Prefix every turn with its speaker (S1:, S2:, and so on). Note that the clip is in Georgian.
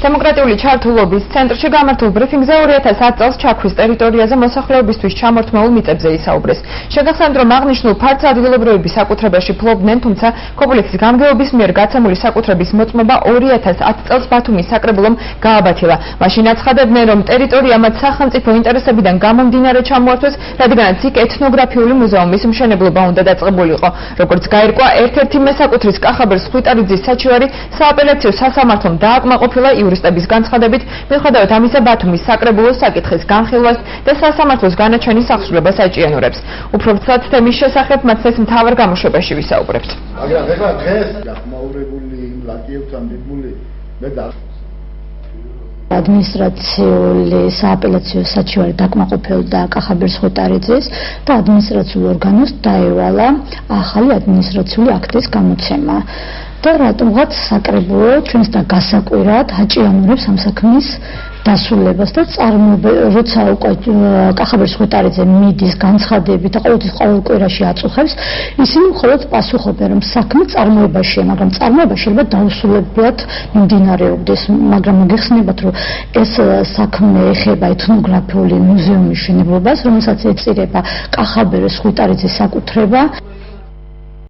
S1: დემოკრატიული ჩართულობის ცენტრში გამართულ ბრიფინგზე 2010 წელს ჩაქვის ტერიტორიაზე მოსახლეობისთვის ჩამორთმეულ მიწებზე ისაუბრეს. შეგახსენებთ, რომ აღნიშნულ ფართს ადგილობრივების საკუთრებაში ფლობდნენ, თუმცა კომპლექსის გამგეობის მიერ გაცემული საკუთრების მოწმობა 2010 წელს ბათუმის საკრებულომ გააბათილა. მაშინ აცხადებდნენ, რომ ტერიტორია მათ სახელმწიფო ინტერესებიდან გამომდინარე ჩამოართვეს, რადგანაც იქ ეთნოგრაფიული მუზეუმის მშენებლობა უნდა დაწყებულიყო. როგორც გაირკვა, ერთ-ერთი მესაკუთრის კახაბერ სხვიტარიძის საჩივარი სააპელაციო სასამართლომ დააკმაყოფილა იურისტების განცხადებით, მიუხედავად ამისა ბათუმის საკრებულოს საკითხის განხილვას და სასამართლოს განაჩენის აღსრულებას აჭიანურებს. უფრო ცუდ თემის შესახებ მათ ეს მთავარ გამოშვებაში ვისაუბრებთ.
S2: მაგრამ ეხლა დღეს გახმაურებული ლაკიევთან დიდმული და
S3: ადმინისტრაციული სააპელაციო საჩივარი დაკმაყოფილდა კახაბერ სხვიტარიძეს და ადმინისტრაციულ ორგანოს დაევალა ახალი ადმინისტრაციული აქტის გამოცემა. და რატომღაც საკრებულო ჩვენს და გასაკვირად აჭიანურებს ამ საქმის დასრულებას და როცა უკვე კახაბერ სხვიტარიძე მიდის განცხადებით და ყოველთვის ყოველ კვირაში აწუხებს, ისინი მხოლოდ პასუხობენ, რომ საქმე წარმოებაშია, მაგრამ წარმოება შეიძლება დაუსრულებლად მიმდინარეობდეს. მაგრამ მოგეხსენებათ, რომ ეს საქმე ეხება ეთნოგრაფიული მუზეუმის მშენებლობას, რომელსაც ეწირება კახაბერ სხვიტარიძის საკუთრება.